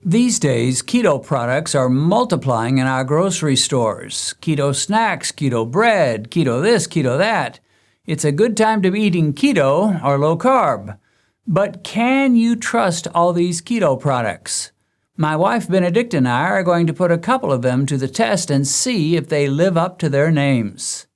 These days, keto products are multiplying in our grocery stores. Keto snacks, keto bread, keto this, keto that. It's a good time to be eating keto or low carb. But can you trust all these keto products? My wife Benedicta and I are going to put a couple of them to the test and see if they live up to their names.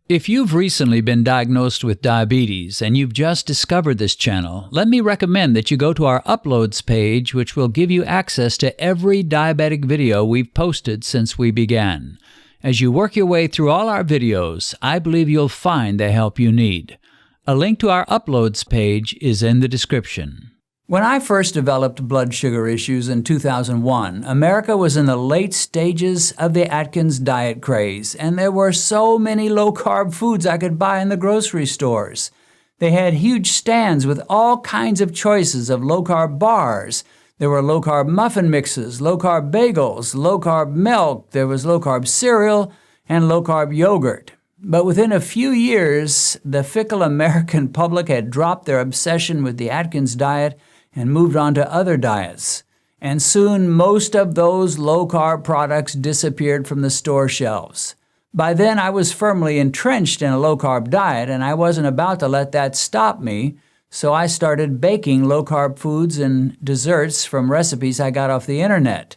If you've recently been diagnosed with diabetes and you've just discovered this channel, let me recommend that you go to our Uploads page, which will give you access to every diabetic video we've posted since we began. As you work your way through all our videos, I believe you'll find the help you need. A link to our Uploads page is in the description. When I first developed blood sugar issues in 2001, America was in the late stages of the Atkins diet craze, and there were so many low-carb foods I could buy in the grocery stores. They had huge stands with all kinds of choices of low-carb bars. There were low-carb muffin mixes, low-carb bagels, low-carb milk, there was low-carb cereal, and low-carb yogurt. But within a few years, the fickle American public had dropped their obsession with the Atkins diet and moved on to other diets. And soon, most of those low-carb products disappeared from the store shelves. By then, I was firmly entrenched in a low-carb diet, and I wasn't about to let that stop me, so I started baking low-carb foods and desserts from recipes I got off the internet.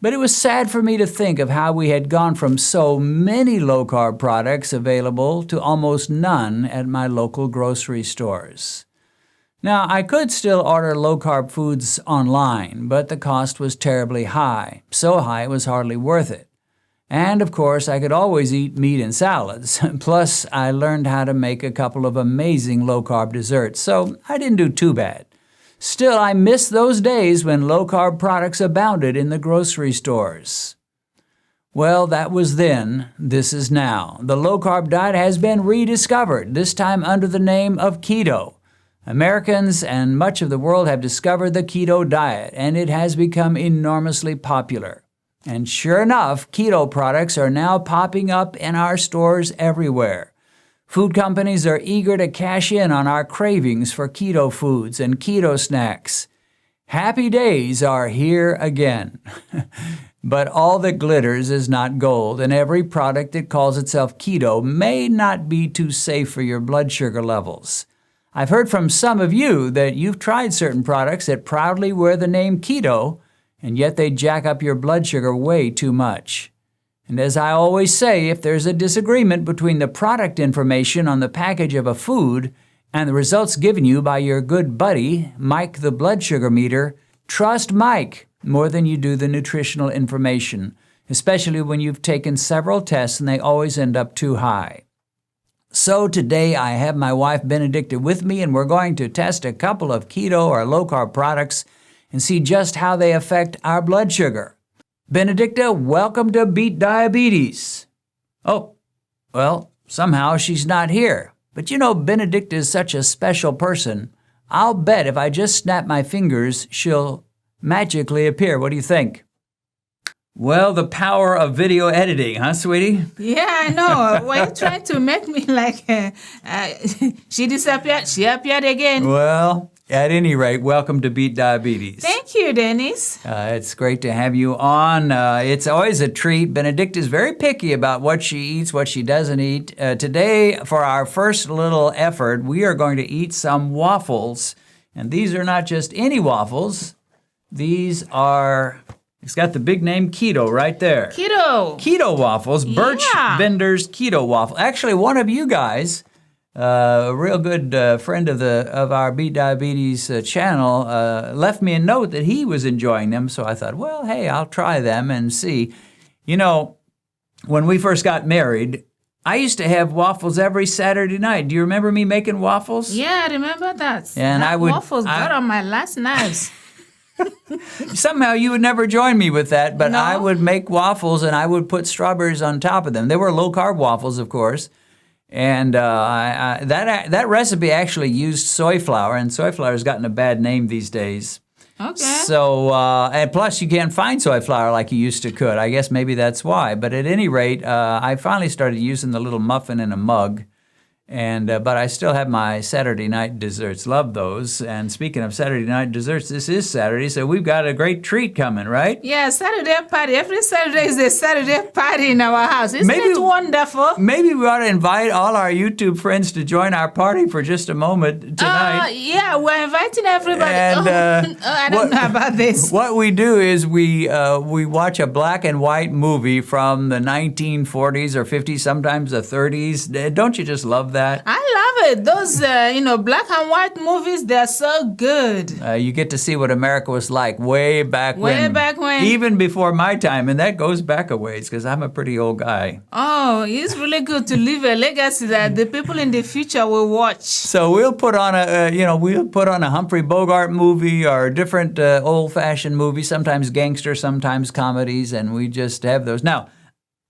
But it was sad for me to think of how we had gone from so many low-carb products available to almost none at my local grocery stores. Now, I could still order low-carb foods online, but the cost was terribly high, so high it was hardly worth it. And, of course, I could always eat meat and salads. Plus, I learned how to make a couple of amazing low-carb desserts, so I didn't do too bad. Still, I miss those days when low-carb products abounded in the grocery stores. Well, that was then. This is now. The low-carb diet has been rediscovered, this time under the name of keto. Americans and much of the world have discovered the keto diet, and it has become enormously popular. And sure enough, keto products are now popping up in our stores everywhere. Food companies are eager to cash in on our cravings for keto foods and keto snacks. Happy days are here again. But all that glitters is not gold, and every product that calls itself keto may not be too safe for your blood sugar levels. I've heard from some of you that you've tried certain products that proudly wear the name keto, and yet they jack up your blood sugar way too much. And as I always say, if there's a disagreement between the product information on the package of a food and the results given you by your good buddy, Mike the blood sugar meter, trust Mike more than you do the nutritional information, especially when you've taken several tests and they always end up too high. So today I have my wife Benedicta with me, and we're going to test a couple of keto or low-carb products and see just how they affect our blood sugar. Benedicta, welcome to Beat Diabetes. Oh, well, somehow she's not here. But you know, Benedicta is such a special person. I'll bet if I just snap my fingers, she'll magically appear. What do you think? Well, the power of video editing, huh, sweetie? Yeah, I know. Why are you trying to make me like she disappeared? She appeared again. Well, at any rate, welcome to Beat Diabetes. Thank you, Dennis. It's great to have you on. It's always a treat. Benedicta is very picky about what she eats, what she doesn't eat. Today, for our first little effort, we are going to eat some waffles. And these are not just any waffles. These are... It's got the big name Keto right there. Keto. Keto waffles, Birch Bender's Keto waffle. Actually, one of you guys, a real good friend of our Beat Diabetes channel, left me a note that he was enjoying them. So I thought, well, hey, I'll try them and see. You know, when we first got married, I used to have waffles every Saturday night. Do you remember me making waffles? Yeah, I remember that. And waffles got on my last nerves. Somehow you would never join me with that, but No. I would make waffles and I would put strawberries on top of them. They were low-carb waffles, of course, and that recipe actually used soy flour, and soy flour has gotten a bad name these days. Okay. So, and plus you can't find soy flour like you used to could. I guess maybe that's why. But at any rate, I finally started using the little muffin in a mug. And but I still have my Saturday night desserts. Love those. And speaking of Saturday night desserts, this is Saturday, so we've got a great treat coming, right? Yeah, Saturday party. Every Saturday is a Saturday party in our house. Isn't it wonderful? Maybe we ought to invite all our YouTube friends to join our party for just a moment tonight. Yeah, we're inviting everybody. And, I don't know about this. What we do is we watch a black and white movie from the 1940s or 50s, sometimes the 30s. Don't you just love that? I love it. Those, black and white movies, they're so good. You get to see what America was like way back when. Way back when. Even before my time, and that goes back a ways because I'm a pretty old guy. Oh, it's really good to leave a legacy that the people in the future will watch. So we'll put on a Humphrey Bogart movie or a different old-fashioned movie, sometimes gangster, sometimes comedies, and we just have those. Now,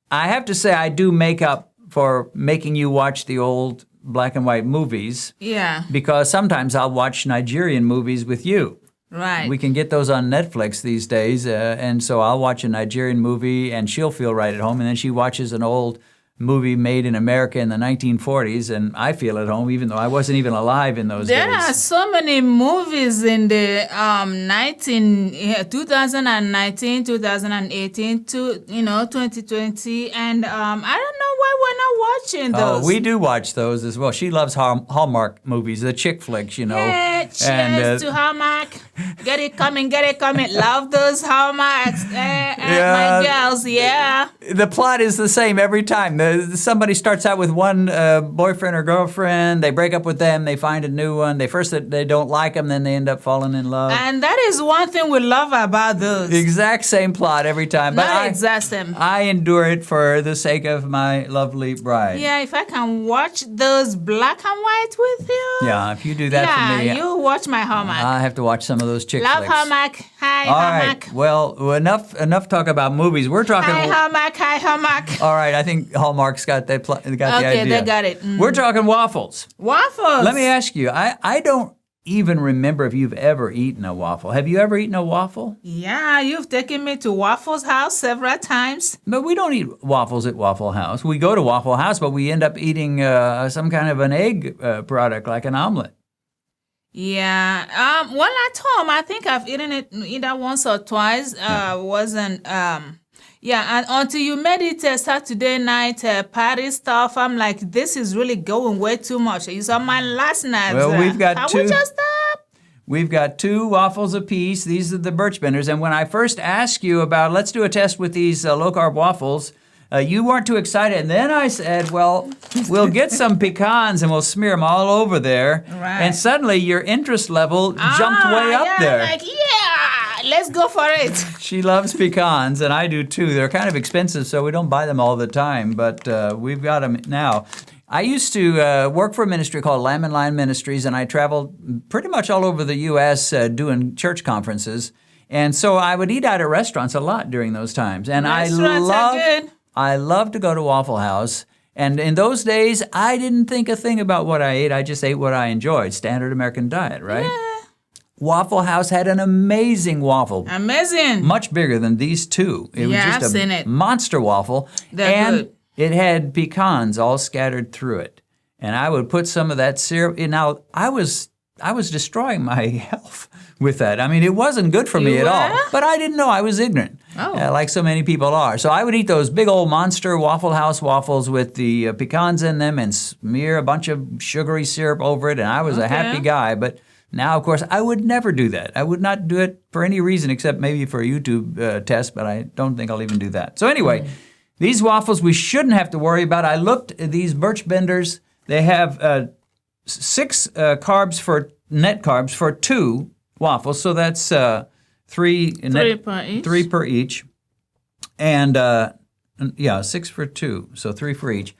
I have to say I do make up for making you watch the old black and white movies. Yeah. Because sometimes I'll watch Nigerian movies with you. Right. We can get those on Netflix these days, and so I'll watch a Nigerian movie, and she'll feel right at home, and then she watches an old movie made in America in the 1940s, and I feel at home, even though I wasn't even alive in those days. There are so many movies in the 2019, 2018, 2020, and I don't know why we're not watching those. Oh, we do watch those as well. She loves Hallmark movies, the chick flicks, Yeah, cheers to Hallmark. Get it coming. Love those Hallmarks. My girls, yeah. The plot is the same every time. Somebody starts out with one boyfriend or girlfriend. They break up with them. They find a new one. They don't like them. Then they end up falling in love. And that is one thing we love about those. The exact same plot every time. Not exact same. I endure it for the sake of my lovely bride. Yeah, if I can watch those black and white with you. Yeah, if you do that for me. Yeah, you watch my Hallmark. I have to watch some of those chick Love flicks. Hallmark. Hi, All Hallmark. right. Well, enough talk about movies. We're talking. Hi, Hallmark. Hi, Hallmark. All right, I think Hallmark's got the idea. Okay, they got it. We're talking waffles. Waffles. Let me ask you, I don't even remember if you've ever eaten a waffle. Have you ever eaten a waffle? Yeah, you've taken me to Waffles House several times. But we don't eat waffles at Waffle House. We go to Waffle House, but we end up eating some kind of an egg product, like an omelet. Yeah. Well, at home, I think I've eaten it either once or twice. Wasn't. Yeah, and until you made it Saturday night party stuff, I'm like, this is really going way too much. It's on my last night. Well, we've got two. We just stop? We've got 2 waffles apiece. These are the birch benders. And when I first asked you about, let's do a test with these low-carb waffles, you weren't too excited. And then I said, well, we'll get some pecans and we'll smear them all over there. Right. And suddenly your interest level jumped way up there. Like, yeah, let's go for it. She loves pecans, and I do too. They're kind of expensive, so we don't buy them all the time, but we've got them now. I used to work for a ministry called Lamb and Lion Ministries, and I traveled pretty much all over the U.S. Doing church conferences. And so I would eat out at restaurants a lot during those times. And Restaurants are good. I love to go to Waffle House. And in those days, I didn't think a thing about what I ate. I just ate what I enjoyed. Standard American diet, right? Yeah. Waffle House had an amazing waffle. Amazing. Much bigger than these 2. It was just I've seen it. Monster waffle. They're good. It had pecans all scattered through it. And I would put some of that syrup. Now, I was destroying my health with that. I mean, it wasn't good for me at all. But I didn't know. I was ignorant, like so many people are. So I would eat those big old monster Waffle House waffles with the pecans in them and smear a bunch of sugary syrup over it. And I was a happy guy. But now, of course, I would never do that. I would not do it for any reason except maybe for a YouTube test, but I don't think I'll even do that. So anyway, these waffles we shouldn't have to worry about. I looked at these birch benders. They have 6 net carbs for 2 waffles, so that's 3 per each. And 6 for 2, so 3 for each.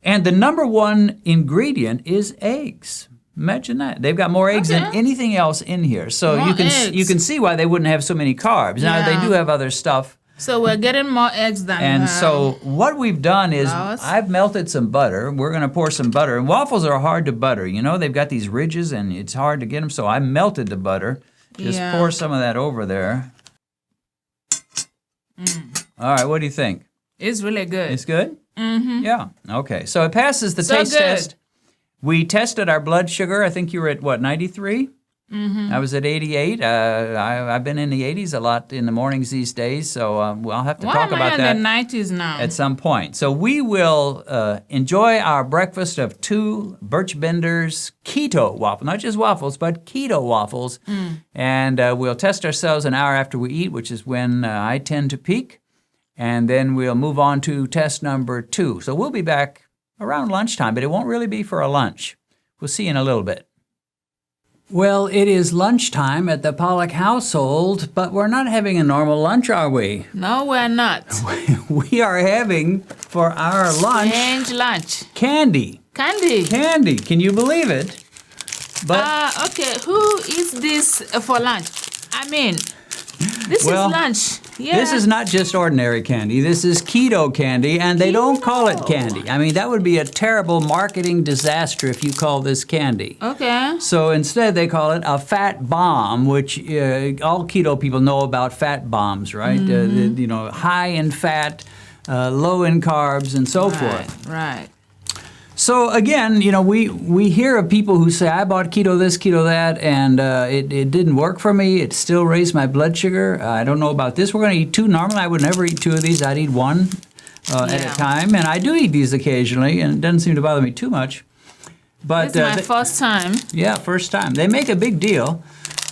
And the number 1 ingredient is eggs. Imagine that. They've got more eggs than anything else in here. So you can see why they wouldn't have so many carbs. Now, they do have other stuff. So we're getting more eggs than And so what we've done is I've melted some butter. We're going to pour some butter. And waffles are hard to butter. You know, they've got these ridges, and it's hard to get them. So I melted the butter. Just pour some of that over there. All right, what do you think? It's really good. It's good? Mm-hmm. Yeah. Okay. So it passes the taste test. We tested our blood sugar. I think you were at, what, 93? I was at 88. I've been in the 80s a lot in the mornings these days, so I'll have to talk about that. Why am I in the 90s now? At some point. So we will enjoy our breakfast of 2 Birch Bender's Keto waffles, not just waffles, but Keto waffles. And we'll test ourselves an hour after we eat, which is when I tend to peak. And then we'll move on to test number 2. So we'll be back around lunchtime, but it won't really be for a lunch. We'll see you in a little bit. Well, it is lunchtime at the Pollock household, but we're not having a normal lunch, are we? No, we're not. We are having, for our lunch, Strange lunch. Candy. Candy. Candy. Can you believe it? But Okay, who eats this for lunch? I mean, this is lunch. Yeah. This is not just ordinary candy. This is keto candy, and they don't call it candy. I mean, that would be a terrible marketing disaster if you call this candy. Okay. So instead, they call it a fat bomb, which all keto people know about fat bombs, right? High in fat, low in carbs, and so forth. Right. So again, we hear of people who say, I bought keto this, keto that, and it didn't work for me. It still raised my blood sugar. I don't know about this. We're going to eat 2. Normally, I would never eat 2 of these. I'd eat 1 at a time. And I do eat these occasionally, and it doesn't seem to bother me too much. But this is my first time. Yeah, first time. They make a big deal.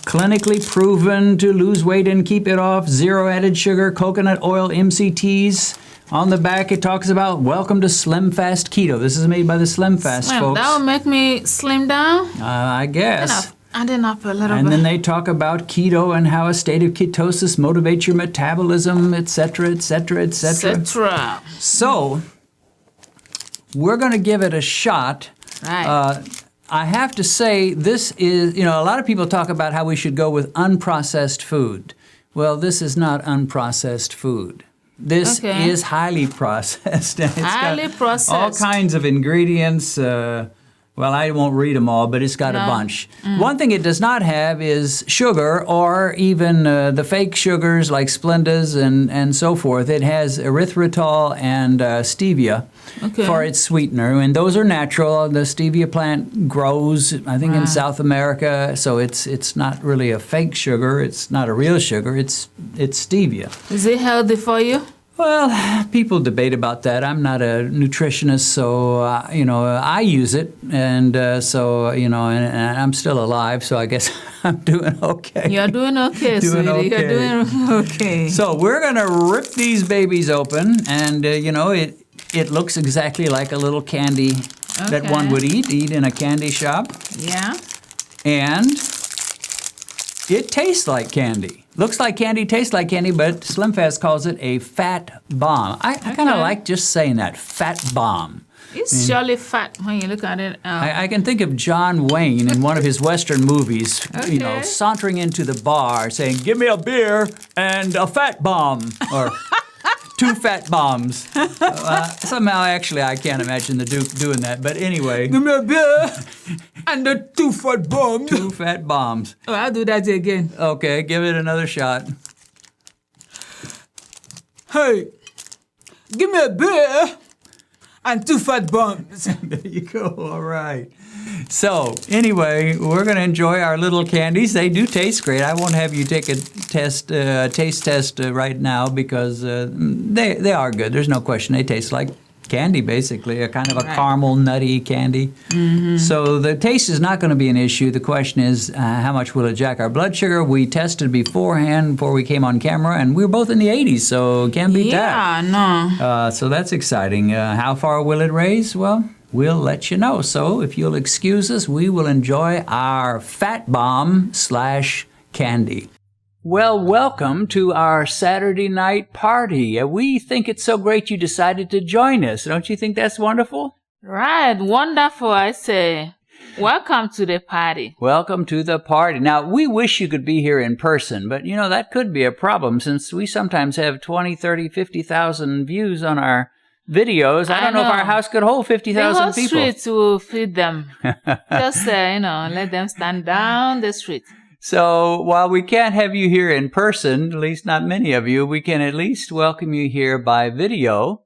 Clinically proven to lose weight and keep it off. 0 added sugar, coconut oil, MCTs. On the back, it talks about welcome to Slim Fast Keto. This is made by the Slim Fast folks. That will make me slim down? I guess. Adding up a little bit. And then they talk about keto and how a state of ketosis motivates your metabolism, et cetera, et cetera, et cetera. So, we're going to give it a shot. Right. I have to say, this is, a lot of people talk about how we should go with unprocessed food. Well, this is not unprocessed food. This is highly processed. And it's got all kinds of ingredients. Well, I won't read them all, but it's got a bunch. One thing it does not have is sugar or even the fake sugars like Splendas and so forth. It has erythritol and stevia for its sweetener, and those are natural. The stevia plant grows, I think, in South America, so it's not really a fake sugar. It's not a real sugar. It's stevia. Is it healthy for you? Well, people debate about that. I'm not a nutritionist, so, I use it. And and I'm still alive, so I guess I'm doing okay. You're doing okay, sweetie. Okay. You're doing okay. So we're going to rip these babies open, and, it looks exactly like a little candy that one would eat in a candy shop. Yeah. And it tastes like candy. Looks like candy, tastes like candy, but SlimFast calls it a fat bomb. I kind of like just saying that, fat bomb. It's surely fat when you look at it. I can think of John Wayne in one of his Western movies, sauntering into the bar saying, give me a beer and a fat bomb, or 2 fat bombs. Somehow, actually, I can't imagine the Duke doing that, but anyway. Give me a beer and the 2 fat bombs. 2 fat bombs. Oh, I'll do that again. Okay, give it another shot. Hey, give me a beer and 2 fat bombs. There you go, all right. So, anyway, we're going to enjoy our little candies. They do taste great. I won't have you take a taste test right now because they are good. There's no question. They taste like candy, basically, a kind of a caramel, nutty candy. Mm-hmm. So the taste is not going to be an issue. The question is, how much will it jack our blood sugar? We tested beforehand before we came on camera, and we were both in the 80s, so can't beat that. Yeah, no. So that's exciting. How far will it raise? Well, we'll let you know. So if you'll excuse us, we will enjoy our fat bomb / candy. Well, welcome to our Saturday night party. We think it's so great you decided to join us. Don't you think that's wonderful? Right. Wonderful, I say. Welcome to the party. Welcome to the party. Now, we wish you could be here in person, but, that could be a problem since we sometimes have 20, 30, 50,000 views on our videos. I don't know if our house could hold 50,000 people. The whole street will feed them. Just, let them stand down the street. So while we can't have you here in person, at least not many of you, we can at least welcome you here by video.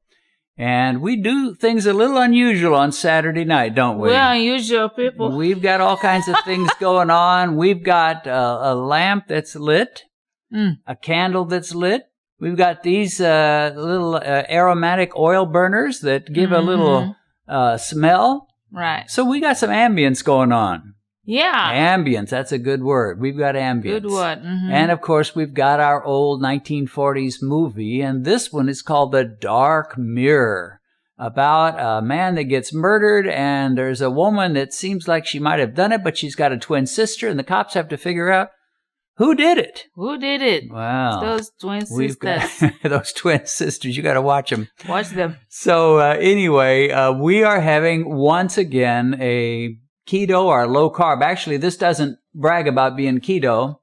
And we do things a little unusual on Saturday night, don't we? We're unusual people. We've got all kinds of things going on. We've got a lamp that's lit, a candle that's lit. We've got these little aromatic oil burners that give a little smell. Right. So we got some ambience going on. Yeah. Ambience, that's a good word. We've got ambience. Good word. Mm-hmm. And, of course, we've got our old 1940s movie, and this one is called The Dark Mirror, about a man that gets murdered, and there's a woman that seems like she might have done it, but she's got a twin sister, and the cops have to figure out who did it. Who did it? Wow. Those twin sisters. Those twin sisters, you got to watch them. Watch them. So, anyway, we are having, once again, a keto or low carb. Actually, this doesn't brag about being keto.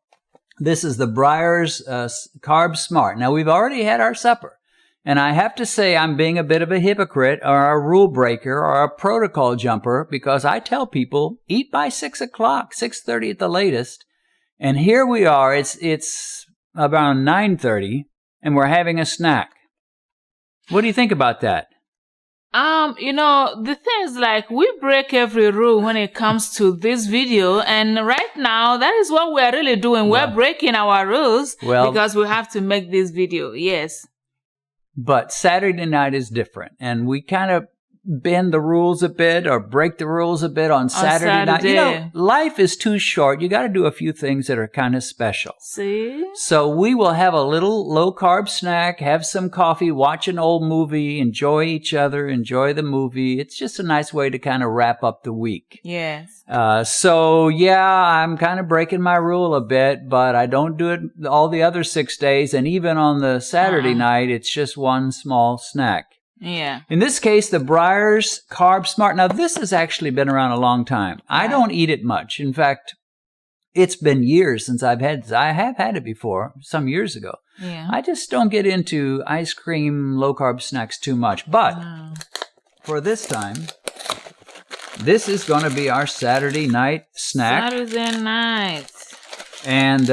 This is the Breyers Carb Smart. Now, we've already had our supper. And I have to say I'm being a bit of a hypocrite or a rule breaker or a protocol jumper because I tell people eat by 6 o'clock, 6:30 at the latest. And here we are. It's around 9:30 and we're having a snack. What do you think about that? The thing is, like, we break every rule when it comes to this video, and right now, that is what we're really doing. We're breaking our rules because we have to make this video, yes. But Saturday night is different, and we kind of bend the rules a bit or break the rules a bit on Saturday night. You know, life is too short. You got to do a few things that are kind of special. See? So we will have a little low-carb snack, have some coffee, watch an old movie, enjoy each other, enjoy the movie. It's just a nice way to kind of wrap up the week. Yes. So, yeah, I'm kind of breaking my rule a bit, but I don't do it all the other 6 days. And even on the Saturday night, it's just one small snack. Yeah. In this case, the Breyers Carb Smart. Now, this has actually been around a long time. I don't eat it much. In fact, it's been years since I've had this. I have had it before, some years ago. Yeah. I just don't get into ice cream, low-carb snacks too much. But for this time, this is going to be our Saturday night snack. Saturday night. And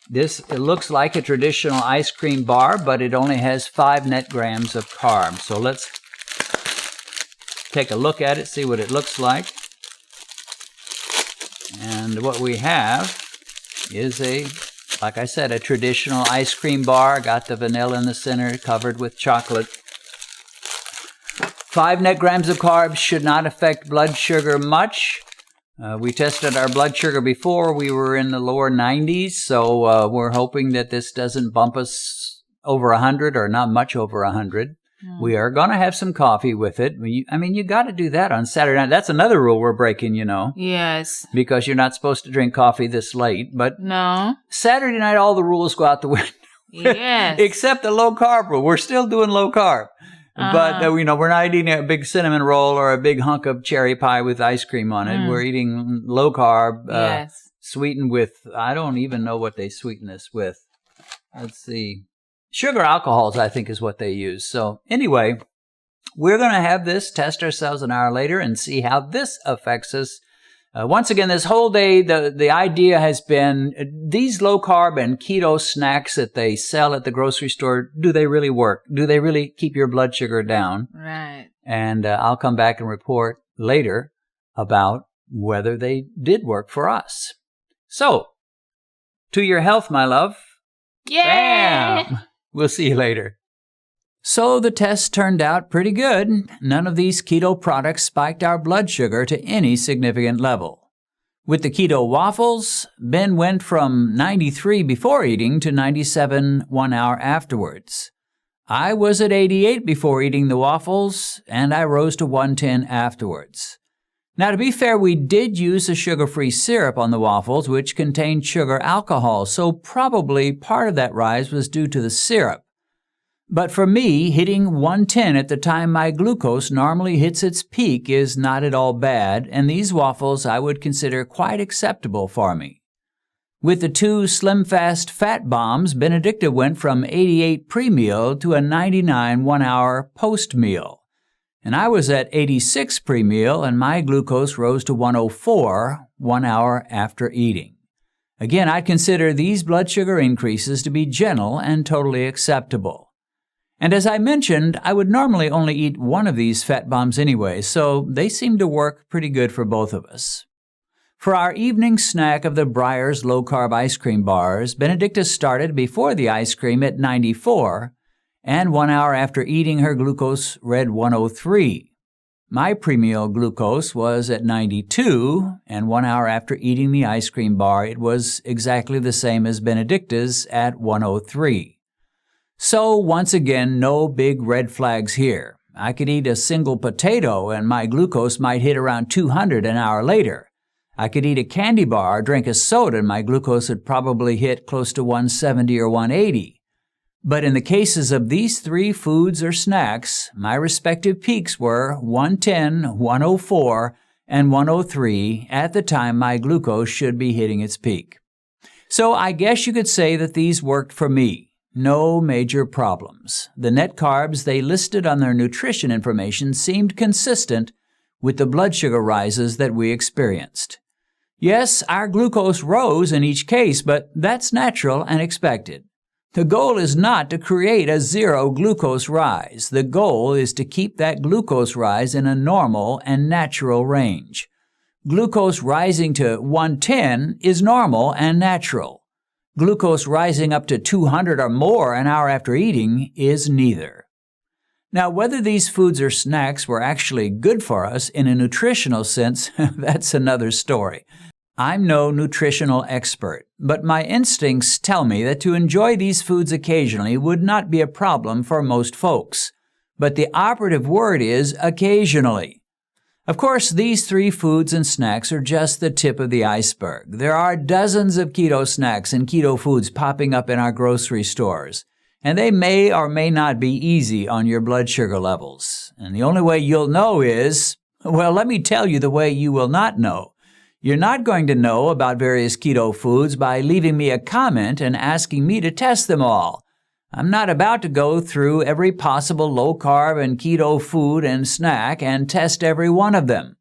it looks like a traditional ice cream bar, but it only has 5 net grams of carbs. So let's take a look at it, see what it looks like. And what we have is like I said, a traditional ice cream bar. Got the vanilla in the center, covered with chocolate. 5 net grams of carbs should not affect blood sugar much. We tested our blood sugar before. We were in the lower 90s, so we're hoping that this doesn't bump us over 100 or not much over 100. We are going to have some coffee with it. You got to do that on Saturday night. That's another rule we're breaking, you know. Yes. Because you're not supposed to drink coffee this late. But no. Saturday night, all the rules go out the window. Yes. Except the low carb rule. We're still doing low carb. But, we're not eating a big cinnamon roll or a big hunk of cherry pie with ice cream on it. We're eating low carb, sweetened with, I don't even know what they sweeten this with. Let's see. Sugar alcohols, I think, is what they use. So anyway, we're going to have this, test ourselves an hour later, and see how this affects us. Once again, this whole day, the idea has been these low-carb and keto snacks that they sell at the grocery store, do they really work? Do they really keep your blood sugar down? Right. And I'll come back and report later about whether they did work for us. So, to your health, my love. Yeah. Bam! We'll see you later. So the test turned out pretty good. None of these keto products spiked our blood sugar to any significant level. With the keto waffles, Ben went from 93 before eating to 97 1 hour afterwards. I was at 88 before eating the waffles, and I rose to 110 afterwards. Now, to be fair, we did use a sugar-free syrup on the waffles, which contained sugar alcohol, so probably part of that rise was due to the syrup. But for me, hitting 110 at the time my glucose normally hits its peak is not at all bad, and these waffles I would consider quite acceptable for me. With the 2 Slim Fast Fat Bombs, Benedicta went from 88 pre-meal to a 99 1 hour post-meal. And I was at 86 pre-meal, and my glucose rose to 104 1 hour after eating. Again, I'd consider these blood sugar increases to be gentle and totally acceptable. And as I mentioned, I would normally only eat one of these fat bombs anyway, so they seem to work pretty good for both of us. For our evening snack of the Breyers low-carb ice cream bars, Benedicta started before the ice cream at 94, and 1 hour after eating her glucose read 103. My pre-meal glucose was at 92, and 1 hour after eating the ice cream bar, it was exactly the same as Benedicta's at 103. So, once again, no big red flags here. I could eat a single potato and my glucose might hit around 200 an hour later. I could eat a candy bar or drink a soda and my glucose would probably hit close to 170 or 180. But in the cases of these three foods or snacks, my respective peaks were 110, 104, and 103 at the time my glucose should be hitting its peak. So I guess you could say that these worked for me. No major problems. The net carbs they listed on their nutrition information seemed consistent with the blood sugar rises that we experienced. Yes, our glucose rose in each case, but that's natural and expected. The goal is not to create a zero glucose rise. The goal is to keep that glucose rise in a normal and natural range. Glucose rising to 110 is normal and natural. Glucose rising up to 200 or more an hour after eating is neither. Now, whether these foods or snacks were actually good for us in a nutritional sense, that's another story. I'm no nutritional expert, but my instincts tell me that to enjoy these foods occasionally would not be a problem for most folks. But the operative word is occasionally. Of course, these three foods and snacks are just the tip of the iceberg. There are dozens of keto snacks and keto foods popping up in our grocery stores, and they may or may not be easy on your blood sugar levels. And the only way you'll know is, well, let me tell you the way you will not know. You're not going to know about various keto foods by leaving me a comment and asking me to test them all. I'm not about to go through every possible low-carb and keto food and snack and test every one of them.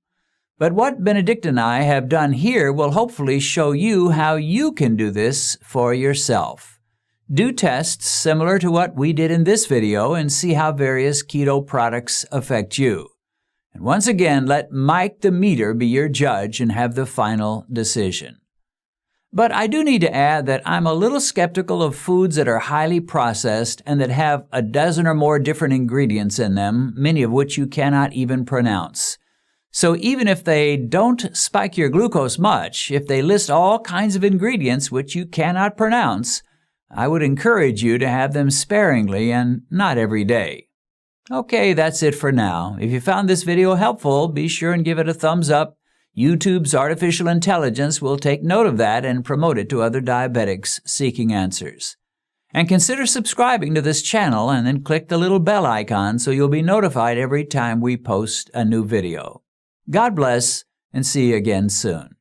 But what Benedicta and I have done here will hopefully show you how you can do this for yourself. Do tests similar to what we did in this video and see how various keto products affect you. And once again, let Mike the meter be your judge and have the final decision. But I do need to add that I'm a little skeptical of foods that are highly processed and that have a dozen or more different ingredients in them, many of which you cannot even pronounce. So even if they don't spike your glucose much, if they list all kinds of ingredients which you cannot pronounce, I would encourage you to have them sparingly and not every day. Okay, that's it for now. If you found this video helpful, be sure and give it a thumbs up. YouTube's artificial intelligence will take note of that and promote it to other diabetics seeking answers. And consider subscribing to this channel and then click the little bell icon so you'll be notified every time we post a new video. God bless and see you again soon.